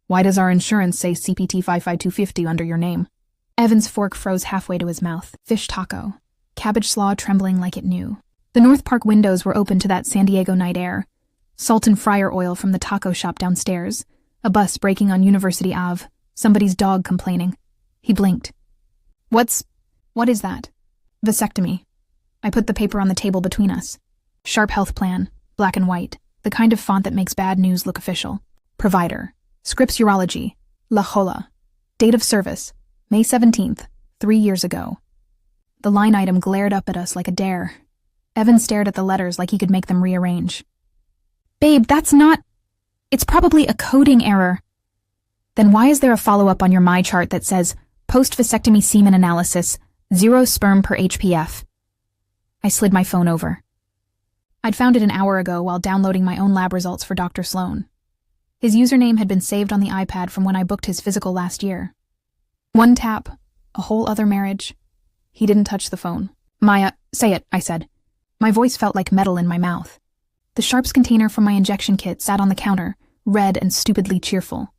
Why does our insurance say CPT 55250 under your name? Evan's fork froze halfway to his mouth. Fish taco. Cabbage slaw trembling like it knew. The North Park windows were open to that San Diego night air. Salt and fryer oil from the taco shop downstairs. A bus braking on University Ave. Somebody's dog complaining. He blinked. What is that? Vasectomy. I put the paper on the table between us. Sharp health plan, black and white, the kind of font that makes bad news look official. Provider. Scripps Urology. La Jolla. Date of service. May 17th, 3 years ago. The line item glared up at us like a dare. Evan stared at the letters like he could make them rearrange. Babe, that's not... It's probably a coding error. Then why is there a follow-up on your My chart that says, post-vasectomy semen analysis, 0 sperm per HPF? I slid my phone over. I'd found it an hour ago while downloading my own lab results for Dr. Sloan. His username had been saved on the iPad from when I booked his physical last year. One tap, a whole other marriage. He didn't touch the phone. Maya, say it, I said. My voice felt like metal in my mouth. The sharps container from my injection kit sat on the counter, red and stupidly cheerful.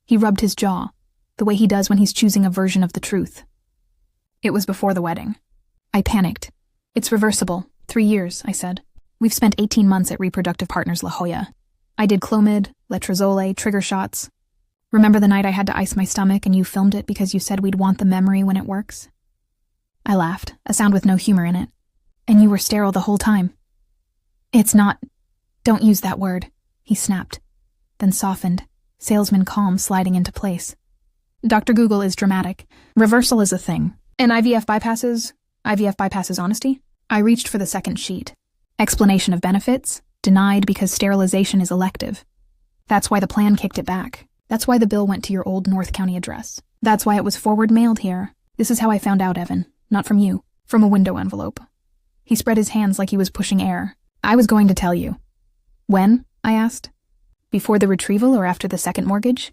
He rubbed his jaw, the way he does when he's choosing a version of the truth. It was before the wedding. I panicked. It's reversible. 3 years, I said. We've spent 18 months at Reproductive Partners La Jolla. I did Clomid, Letrozole, trigger shots. Remember the night I had to ice my stomach and you filmed it because you said we'd want the memory when it works? I laughed, a sound with no humor in it. And you were sterile the whole time. It's not... Don't use that word, he snapped. Then softened, salesman calm sliding into place. Dr. Google is dramatic. Reversal is a thing. And IVF bypasses honesty? I reached for the second sheet. Explanation of benefits, denied because sterilization is elective. That's why the plan kicked it back. That's why the bill went to your old North County address. That's why it was forward mailed here. This is how I found out, Evan. Not from you. From a window envelope. He spread his hands like he was pushing air. I was going to tell you. When? I asked. Before the retrieval or after the second mortgage?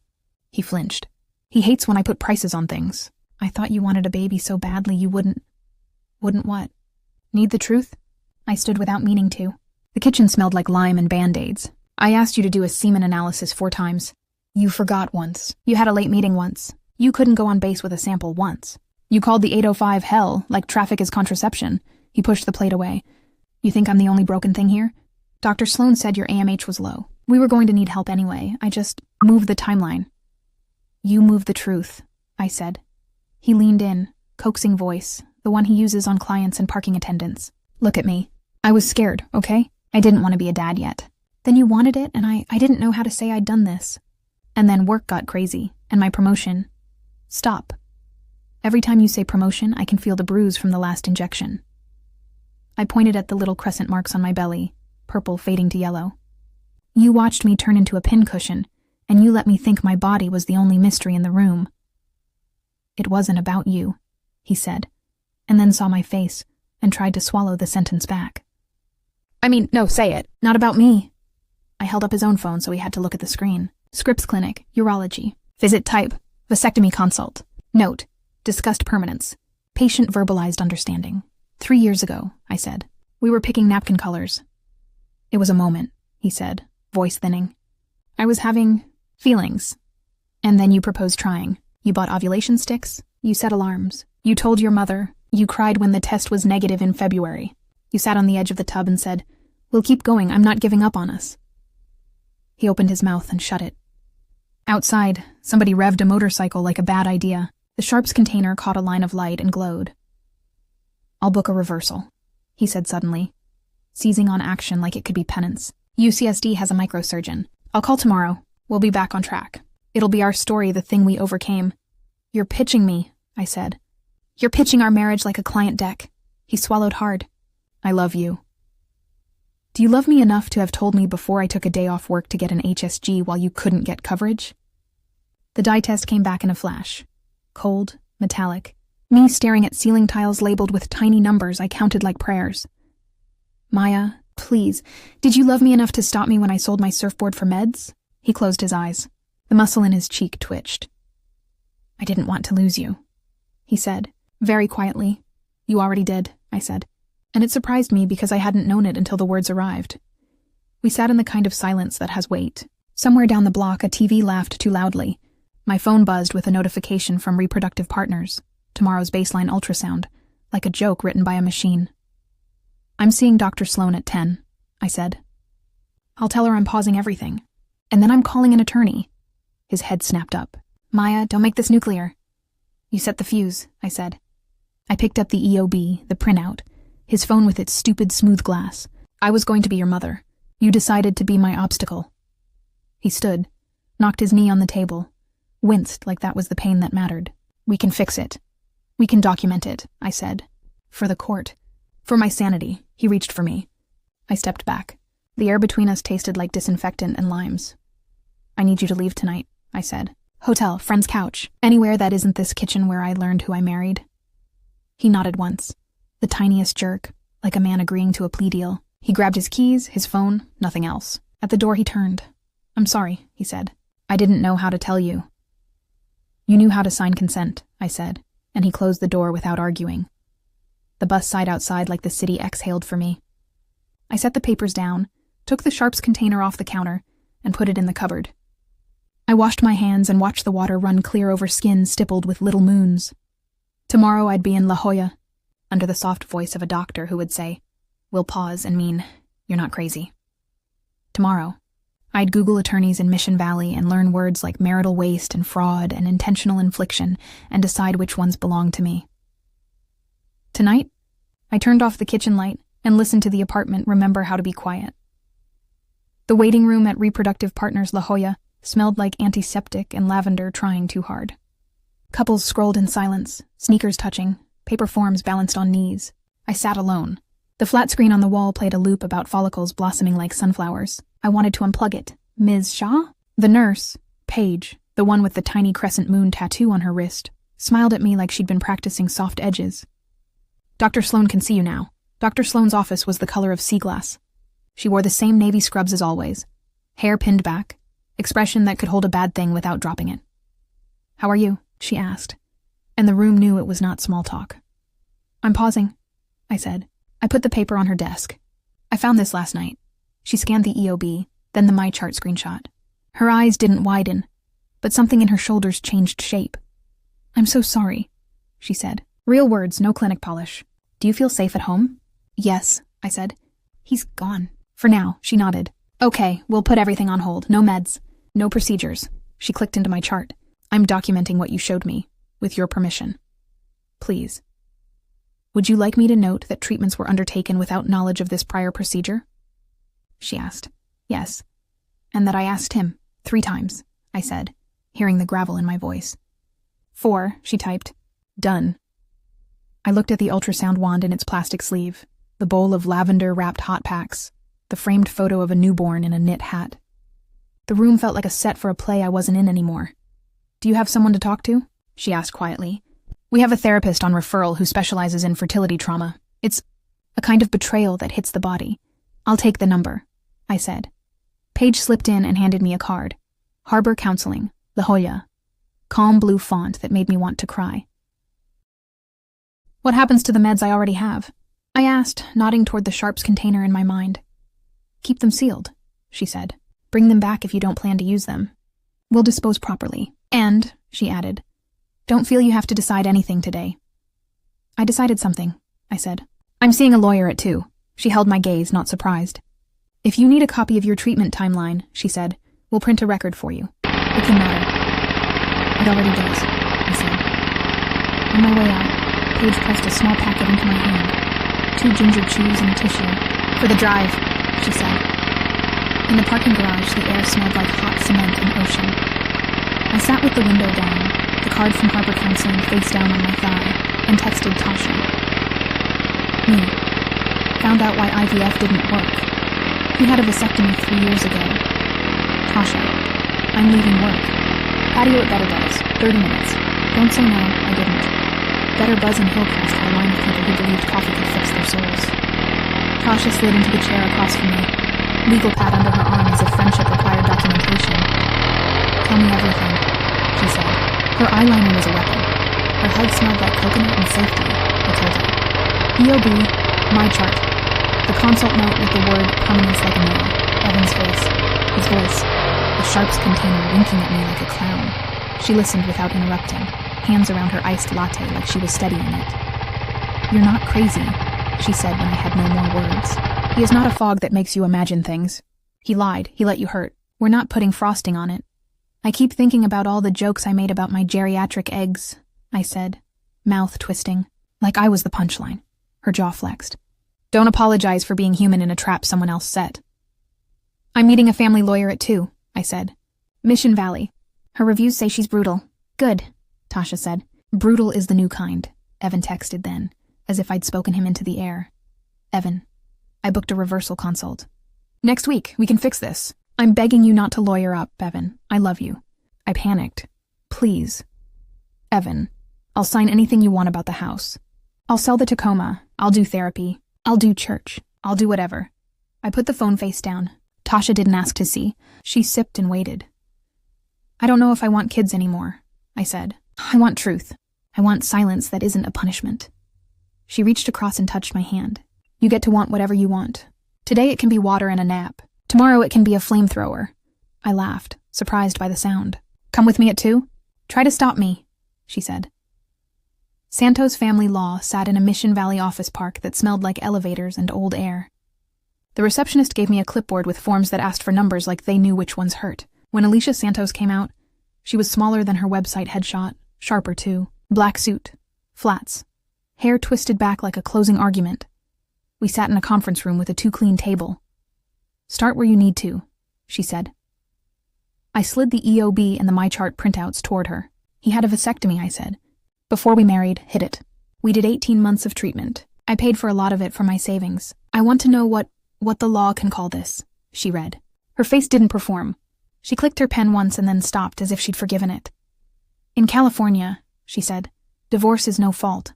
He flinched. He hates when I put prices on things. I thought you wanted a baby so badly you wouldn't... Wouldn't what? Need the truth? I stood without meaning to. The kitchen smelled like lime and Band-Aids. I asked you to do a semen analysis 4 times. You forgot once. You had a late meeting once. You couldn't go on base with a sample once. You called the 805 hell, like traffic is contraception. He pushed the plate away. You think I'm the only broken thing here? Dr. Sloan said your AMH was low. We were going to need help anyway. I just moved the timeline. You move the truth, I said. He leaned in, coaxing voice, the one he uses on clients and parking attendants. Look at me. I was scared, okay? I didn't want to be a dad yet. Then you wanted it, and I didn't know how to say I'd done this. And then work got crazy, and my promotion. Stop. Every time you say promotion, I can feel the bruise from the last injection. I pointed at the little crescent marks on my belly, purple fading to yellow. You watched me turn into a pincushion, and you let me think my body was the only mystery in the room. It wasn't about you, he said, and then saw my face and tried to swallow the sentence back. I mean, no, say it. Not about me. I held up his own phone so he had to look at the screen. Scripps Clinic, Urology. Visit type, vasectomy consult. Note, discussed permanence. Patient verbalized understanding. 3 years ago, I said. We were picking napkin colors. It was a moment, he said, voice thinning. I was having feelings. And then you proposed trying. You bought ovulation sticks. You set alarms. You told your mother. You cried when the test was negative in February. You sat on the edge of the tub and said, "We'll keep going, I'm not giving up on us." He opened his mouth and shut it. Outside, somebody revved a motorcycle like a bad idea. The Sharps container caught a line of light and glowed. I'll book a reversal, he said suddenly, seizing on action like it could be penance. UCSD has a microsurgeon. I'll call tomorrow. We'll be back on track. It'll be our story, the thing we overcame. You're pitching me, I said. You're pitching our marriage like a client deck. He swallowed hard. I love you. Do you love me enough to have told me before I took a day off work to get an HSG while you couldn't get coverage? The dye test came back in a flash. Cold, metallic. Me staring at ceiling tiles labeled with tiny numbers I counted like prayers. Maya, please, did you love me enough to stop me when I sold my surfboard for meds? He closed his eyes. The muscle in his cheek twitched. I didn't want to lose you, he said, very quietly. You already did, I said. And it surprised me because I hadn't known it until the words arrived. We sat in the kind of silence that has weight. Somewhere down the block, a TV laughed too loudly, My phone buzzed with a notification from Reproductive Partners, tomorrow's baseline ultrasound, like a joke written by a machine. "I'm seeing Dr. Sloan at 10, I said. "I'll tell her I'm pausing everything. And then I'm calling an attorney." His head snapped up. "Maya, don't make this nuclear." "You set the fuse," I said. I picked up the EOB, the printout, his phone with its stupid smooth glass. "I was going to be your mother. You decided to be my obstacle." He stood, knocked his knee on the table, winced like that was the pain that mattered. "We can fix it. We can document it," I said. "For the court. For my sanity." He reached for me. I stepped back. The air between us tasted like disinfectant and limes. "I need you to leave tonight," I said. "Hotel, friend's couch, anywhere that isn't this kitchen where I learned who I married." He nodded once, the tiniest jerk, like a man agreeing to a plea deal. He grabbed his keys, his phone, nothing else. At the door he turned. "I'm sorry," he said. "I didn't know how to tell you." "You knew how to sign consent," I said, and he closed the door without arguing. The bus sighed outside like the city exhaled for me. I set the papers down, took the Sharps container off the counter, and put it in the cupboard. I washed my hands and watched the water run clear over skin stippled with little moons. Tomorrow I'd be in La Jolla, under the soft voice of a doctor who would say, "We'll pause and mean, you're not crazy." Tomorrow, I'd Google attorneys in Mission Valley and learn words like marital waste and fraud and intentional infliction and decide which ones belong to me. Tonight, I turned off the kitchen light and listened to the apartment remember how to be quiet. The waiting room at Reproductive Partners La Jolla smelled like antiseptic and lavender trying too hard. Couples scrolled in silence, sneakers touching, paper forms balanced on knees. I sat alone. The flat screen on the wall played a loop about follicles blossoming like sunflowers. I wanted to unplug it. "Ms. Shaw?" The nurse, Paige, the one with the tiny crescent moon tattoo on her wrist, smiled at me like she'd been practicing soft edges. "Dr. Sloan can see you now." Dr. Sloan's office was the color of sea glass. She wore the same navy scrubs as always, hair pinned back, expression that could hold a bad thing without dropping it. "How are you?" she asked, and the room knew it was not small talk. "I'm pausing," I said. I put the paper on her desk. "I found this last night." She scanned the EOB, then the MyChart screenshot. Her eyes didn't widen, but something in her shoulders changed shape. "I'm so sorry," she said. Real words, no clinic polish. "Do you feel safe at home?" "Yes," I said. "He's gone." "For now," she nodded. "Okay, we'll put everything on hold. No meds. No procedures." She clicked into my chart. "I'm documenting what you showed me, with your permission. Please. Would you like me to note that treatments were undertaken without knowledge of this prior procedure?" She asked. "Yes." "And that I asked him 3 times, I said, hearing the gravel in my voice. 4, she typed. "Done." I looked at the ultrasound wand in its plastic sleeve, the bowl of lavender-wrapped hot packs, the framed photo of a newborn in a knit hat. The room felt like a set for a play I wasn't in anymore. "Do you have someone to talk to?" she asked quietly. "We have a therapist on referral who specializes in fertility trauma. It's a kind of betrayal that hits the body. I'll take the number," I said. Paige slipped in and handed me a card. Harbor Counseling, La Jolla. Calm blue font that made me want to cry. "What happens to the meds I already have?" I asked, nodding toward the Sharps container in my mind. "Keep them sealed," she said. "Bring them back if you don't plan to use them. We'll dispose properly. And," she added, "don't feel you have to decide anything today." "I decided something," I said. "I'm seeing a lawyer at 2. She held my gaze, not surprised. "If you need a copy of your treatment timeline," she said, "we'll print a record for you. It can matter." "It already does," I said. On my way out, Paige pressed a small packet into my hand. 2 ginger chews and a tissue. "For the drive," she said. In the parking garage, the air smelled like hot cement and ocean. I sat with the window down, the card from Harbor Counseling face down on my thigh, and texted Tasha. "Me. Found out why IVF didn't work. He had a vasectomy 3 years ago. Tasha. I'm leaving work. Patio at Better Buzz, 30 minutes. Don't say no, I didn't. Better Buzz and Hillcrest had a line of people who believed coffee could fix their souls." Tasha slid into the chair across from me, legal pad under her arm as if friendship required documentation. "Tell me everything," she said. Her eyeliner was a weapon. Her hug smelled like coconut and safety, I told her. EOB, MyChart. The consult note with the word permanence like a nail. Evan's face. His voice. The Sharps container winking at me like a clown. She listened without interrupting, hands around her iced latte like she was studying it. "You're not crazy," she said when I had no more words. "He is not a fog that makes you imagine things. He lied. He let you hurt. We're not putting frosting on it." "I keep thinking about all the jokes I made about my geriatric eggs," I said, mouth twisting, like I was the punchline. Her jaw flexed. "Don't apologize for being human in a trap someone else set." "I'm meeting a family lawyer at 2, I said. "Mission Valley. Her reviews say she's brutal." "Good," Tasha said. "Brutal is the new kind," Evan texted then, as if I'd spoken him into the air. "Evan, I booked a reversal consult. Next week, we can fix this. I'm begging you not to lawyer up, Evan. I love you." I panicked. "Please." "Evan, I'll sign anything you want about the house. I'll sell the Tacoma. I'll do therapy. I'll do church. I'll do whatever." I put the phone face down. Tasha didn't ask to see. She sipped and waited. "I don't know if I want kids anymore," I said. "I want truth. I want silence that isn't a punishment." She reached across and touched my hand. "You get to want whatever you want. Today it can be water and a nap. Tomorrow it can be a flamethrower." I laughed, surprised by the sound. "Come with me at 2? Try to stop me," she said. Santos Family Law sat in a Mission Valley office park that smelled like elevators and old air. The receptionist gave me a clipboard with forms that asked for numbers like they knew which ones hurt. When Alicia Santos came out, she was smaller than her website headshot, sharper too, black suit, flats, hair twisted back like a closing argument. We sat in a conference room with a too-clean table. "Start where you need to," she said. I slid the EOB and the MyChart printouts toward her. "He had a vasectomy," I said. "Before we married, hit it. We did 18 months of treatment. I paid for a lot of it from my savings. I want to know what the law can call this," she read. Her face didn't perform. She clicked her pen once and then stopped as if she'd forgiven it. "In California," she said, "divorce is no fault.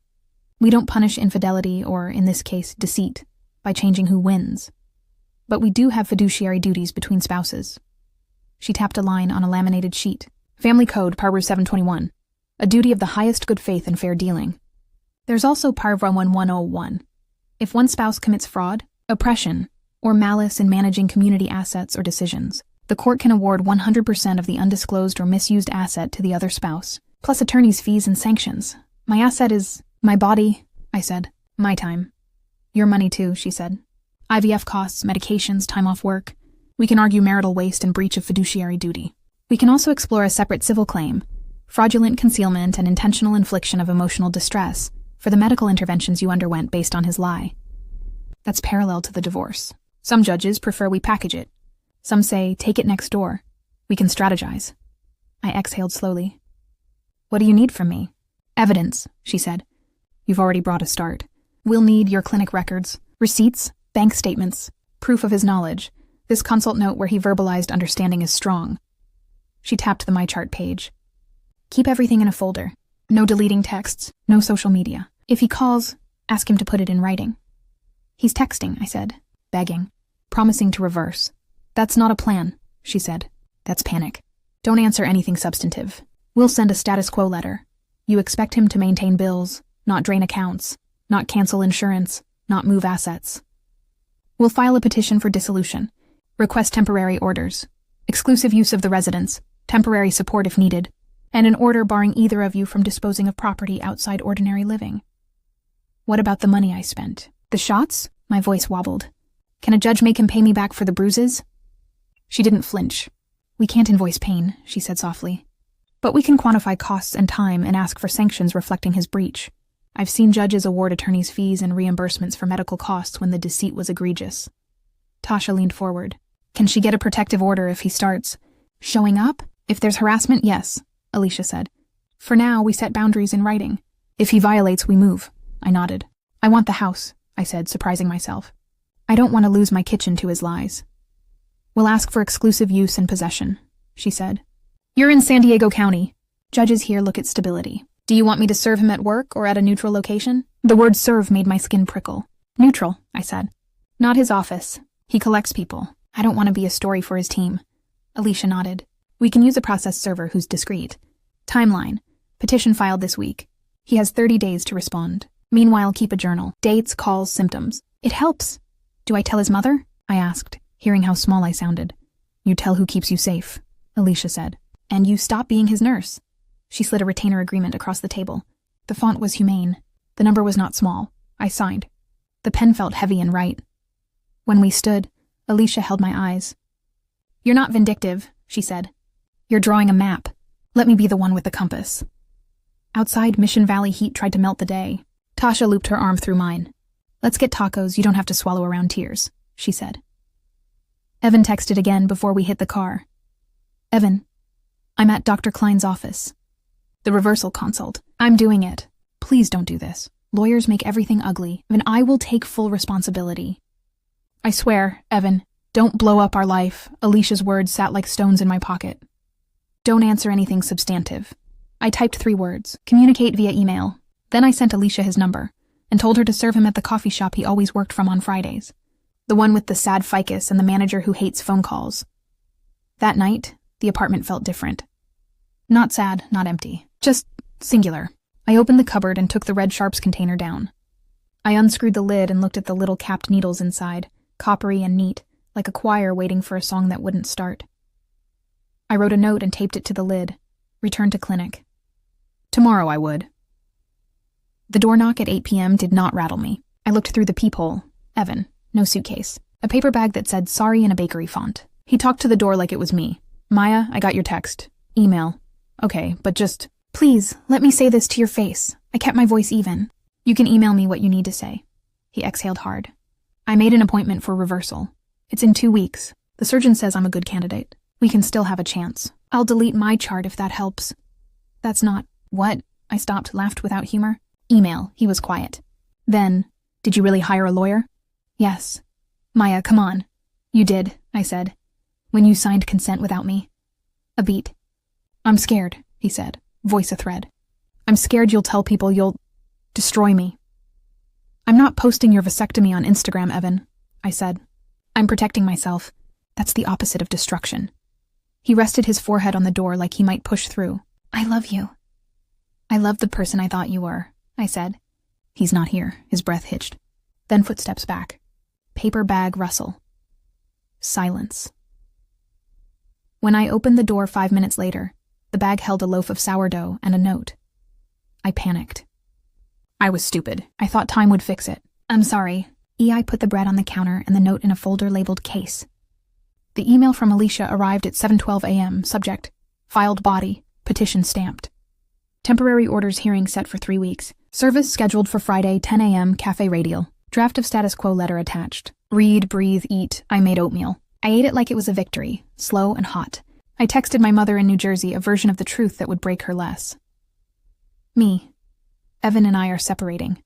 We don't punish infidelity or, in this case, deceit, by changing who wins. But we do have fiduciary duties between spouses." She tapped a line on a laminated sheet. "Family Code, Par 721. A duty of the highest good faith and fair dealing. There's also Par 1101. If one spouse commits fraud, oppression, or malice in managing community assets or decisions, the court can award 100% of the undisclosed or misused asset to the other spouse, plus attorney's fees and sanctions. My asset is my body," I said. "My time. Your money too," she said. "IVF costs, medications, time off work. We can argue marital waste and breach of fiduciary duty. We can also explore a separate civil claim, fraudulent concealment and intentional infliction of emotional distress, for the medical interventions you underwent based on his lie. That's parallel to the divorce. Some judges prefer we package it. Some say, take it next door. We can strategize." I exhaled slowly. "What do you need from me?" "Evidence," she said. "You've already brought a start. We'll need your clinic records, receipts, bank statements, proof of his knowledge. This consult note where he verbalized understanding is strong." She tapped the MyChart page. "Keep everything in a folder. No deleting texts, no social media. If he calls, ask him to put it in writing." "He's texting," I said, begging, promising to reverse. "That's not a plan," she said. "That's panic. Don't answer anything substantive. We'll send a status quo letter. You expect him to maintain bills, not drain accounts, not cancel insurance, not move assets. We'll file a petition for dissolution, request temporary orders, exclusive use of the residence, temporary support if needed, and an order barring either of you from disposing of property outside ordinary living." "What about the money I spent? The shots?" My voice wobbled. "Can a judge make him pay me back for the bruises?" She didn't flinch. "We can't invoice pain," she said softly. "But we can quantify costs and time and ask for sanctions reflecting his breach. I've seen judges award attorneys' fees and reimbursements for medical costs when the deceit was egregious." Tasha leaned forward. "Can she get a protective order if he starts showing up? If there's harassment, yes," Alicia said. "For now, we set boundaries in writing. If he violates, we move." I nodded. "I want the house," I said, surprising myself. "I don't want to lose my kitchen to his lies." "We'll ask for exclusive use and possession," she said. "You're in San Diego County. Judges here look at stability. Do you want me to serve him at work or at a neutral location?" The word serve made my skin prickle. "Neutral," I said. "Not his office. He collects people. I don't want to be a story for his team." Alicia nodded. "We can use a process server who's discreet. Timeline. Petition filed this week. He has 30 days to respond. Meanwhile, keep a journal. Dates, calls, symptoms. It helps." "Do I tell his mother?" I asked, hearing how small I sounded. "You tell who keeps you safe," Alicia said. "And you stop being his nurse." She slid a retainer agreement across the table. The font was humane. The number was not small. I signed. The pen felt heavy and right. When we stood, Alicia held my eyes. "You're not vindictive," she said. "You're drawing a map. Let me be the one with the compass." Outside, Mission Valley heat tried to melt the day. Tasha looped her arm through mine. "Let's get tacos, you don't have to swallow around tears," she said. Evan texted again before we hit the car. "Evan, I'm at Dr. Klein's office. The reversal consult. I'm doing it. Please don't do this. Lawyers make everything ugly, and I will take full responsibility." "I swear, Evan, don't blow up our life." Alicia's words sat like stones in my pocket. "Don't answer anything substantive." I typed 3 words, "communicate via email." Then I sent Alicia his number, and told her to serve him at the coffee shop he always worked from on Fridays. The one with the sad ficus and the manager who hates phone calls. That night, the apartment felt different. Not sad, not empty. Just singular. I opened the cupboard and took the red sharps container down. I unscrewed the lid and looked at the little capped needles inside, coppery and neat, like a choir waiting for a song that wouldn't start. I wrote a note and taped it to the lid. Returned to clinic. Tomorrow I would. The door knock at 8 p.m. did not rattle me. I looked through the peephole. Evan. No suitcase. A paper bag that said "sorry" in a bakery font. He talked to the door like it was me. "Maya, I got your text. Email. Okay, but just... Please, let me say this to your face." I kept my voice even. "You can email me what you need to say." He exhaled hard. "I made an appointment for reversal. It's in 2 weeks. The surgeon says I'm a good candidate. We can still have a chance. I'll delete my chart if that helps." "That's not..." "What?" I stopped, laughed without humor. "Email." He was quiet. Then, "Did you really hire a lawyer?" "Yes." "Maya, come on." "You did," I said. "When you signed consent without me." A beat. "I'm scared," he said, voice a thread. "I'm scared you'll tell people you'll destroy me." "I'm not posting your vasectomy on Instagram, Evan," I said. "I'm protecting myself. That's the opposite of destruction." He rested his forehead on the door like he might push through. "I love you." "I love the person I thought you were," I said. "He's not here." His breath hitched. Then footsteps back. Paper bag rustle. Silence. When I opened the door 5 minutes later, the bag held a loaf of sourdough and a note. I panicked. I was stupid. I thought time would fix it. "I'm sorry." EI put the bread on the counter and the note in a folder labeled case. The email from Alicia arrived at 7:12 a.m. Subject: filed body, petition stamped. Temporary orders hearing set for 3 weeks. Service scheduled for Friday, 10 a.m., Cafe Radial. Draft of status quo letter attached. Read, breathe, eat. I made oatmeal. I ate it like it was a victory, slow and hot. I texted my mother in New Jersey a version of the truth that would break her less. Me. Evan and I are separating.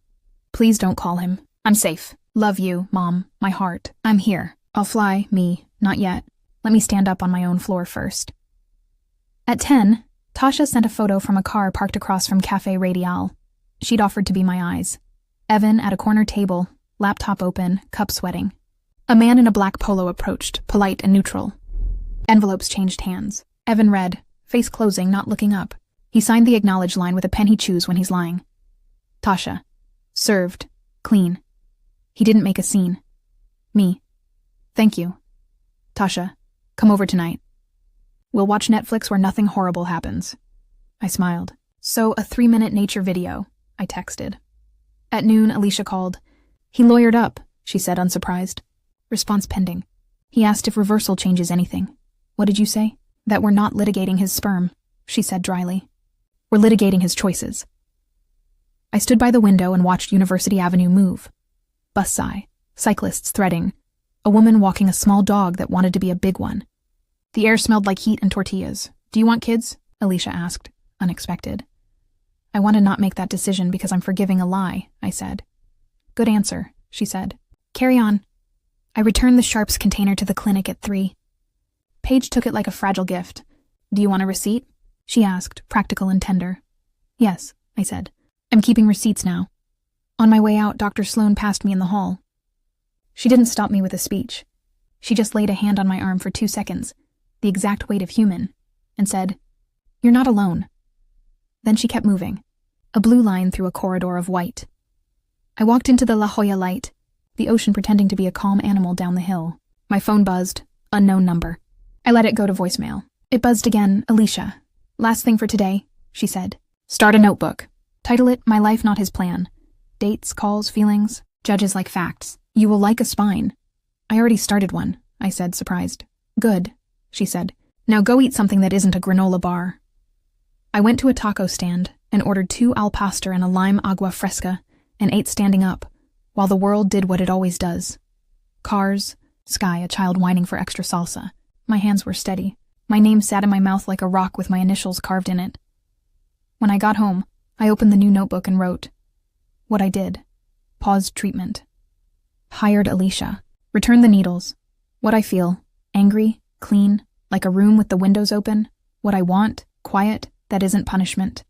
Please don't call him. I'm safe. Love you, Mom, my heart. I'm here. I'll fly, me, not yet. Let me stand up on my own floor first. At 10, Tasha sent a photo from a car parked across from Cafe Radial. She'd offered to be my eyes. Evan at a corner table, laptop open, cup sweating. A man in a black polo approached, polite and neutral. Envelopes changed hands. Evan read, face closing, not looking up. He signed the acknowledge line with a pen he chews when he's lying. Tasha. Served. Clean. He didn't make a scene. Me. Thank you. Tasha. Come over tonight. We'll watch Netflix where nothing horrible happens. I smiled. So a 3-minute nature video, I texted. At noon, Alicia called. He lawyered up, she said, unsurprised. Response pending. He asked if reversal changes anything. What did you say? That we're not litigating his sperm, she said dryly. We're litigating his choices. I stood by the window and watched University Avenue move. Bus sigh, cyclists threading, a woman walking a small dog that wanted to be a big one. The air smelled like heat and tortillas. Do you want kids? Alicia asked, unexpected. I want to not make that decision because I'm forgiving a lie, I said. Good answer, she said. Carry on. I returned the sharps container to the clinic at 3. Paige took it like a fragile gift. Do you want a receipt? She asked, practical and tender. Yes, I said. I'm keeping receipts now. On my way out, Dr. Sloan passed me in the hall. She didn't stop me with a speech. She just laid a hand on my arm for 2 seconds, the exact weight of human, and said, You're not alone. Then she kept moving, a blue line through a corridor of white. I walked into the La Jolla light, the ocean pretending to be a calm animal down the hill. My phone buzzed, unknown number. I let it go to voicemail. It buzzed again, Alicia. Last thing for today. she said. Start a notebook. Title it My Life Not His Plan. Dates, calls, feelings, judges like facts. You will like a spine. I already started one, I said, surprised. Good, she said. Now go eat something that isn't a granola bar. I went to a taco stand and ordered 2 al pastor and a lime agua fresca and ate standing up, while the world did what it always does. Cars, sky, a child whining for extra salsa. My hands were steady. My name sat in my mouth like a rock with my initials carved in it. When I got home, I opened the new notebook and wrote what I did. Paused treatment. Hired Alicia. Returned the needles. What I feel. Angry, clean, like a room with the windows open. What I want. Quiet, that isn't punishment.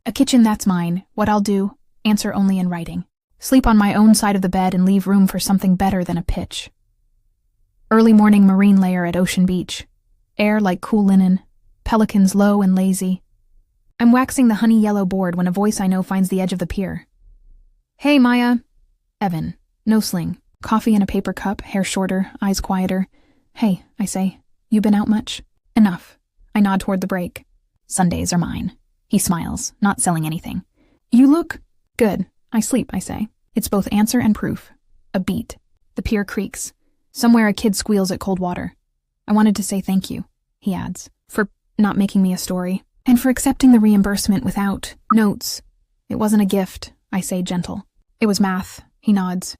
A kitchen that's mine. What I'll do. Answer only in writing. Sleep on my own side of the bed and leave room for something better than a pitch. Early morning marine layer at Ocean Beach. Air like cool linen. Pelicans low and lazy. I'm waxing the honey yellow board when a voice I know finds the edge of the pier. Hey, Maya. Evan. No sling. Coffee in a paper cup, hair shorter, eyes quieter. Hey, I say. You been out much? Enough. I nod toward the break. Sundays are mine. He smiles, not selling anything. You look good. I sleep, I say. It's both answer and proof. A beat. The pier creaks. Somewhere a kid squeals at cold water. I wanted to say thank you, he adds, for not making me a story, and for accepting the reimbursement without notes. It wasn't a gift, I say gentle. It was math, he nods.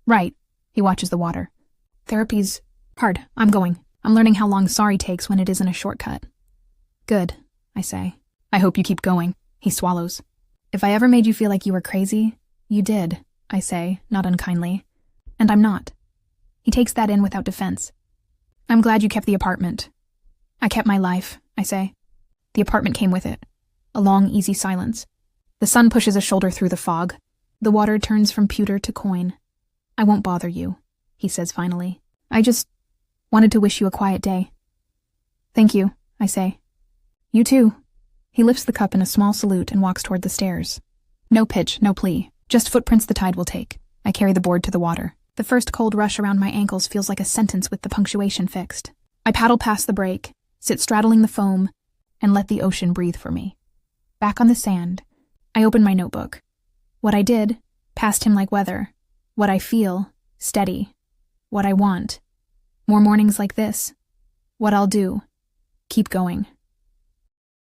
Right, he watches the water. Therapy's hard. I'm going. I'm learning how long sorry takes when it isn't a shortcut. Good, I say. I hope you keep going, he swallows. If I ever made you feel like you were crazy, you did, I say, not unkindly. And I'm not. He takes that in without defense. I'm glad you kept the apartment. I kept my life, I say. The apartment came with it. A long, easy silence. The sun pushes a shoulder through the fog. The water turns from pewter to coin. I won't bother you, he says finally. I just wanted to wish you a quiet day. Thank you, I say. You too. He lifts the cup in a small salute and walks toward the stairs. No pitch, no plea. Just footprints the tide will take. I carry the board to the water. The first cold rush around my ankles feels like a sentence with the punctuation fixed. I paddle past the break, sit straddling the foam, and let the ocean breathe for me. Back on the sand, I open my notebook. What I did, past him like weather. What I feel, steady. What I want, more mornings like this. What I'll do, keep going.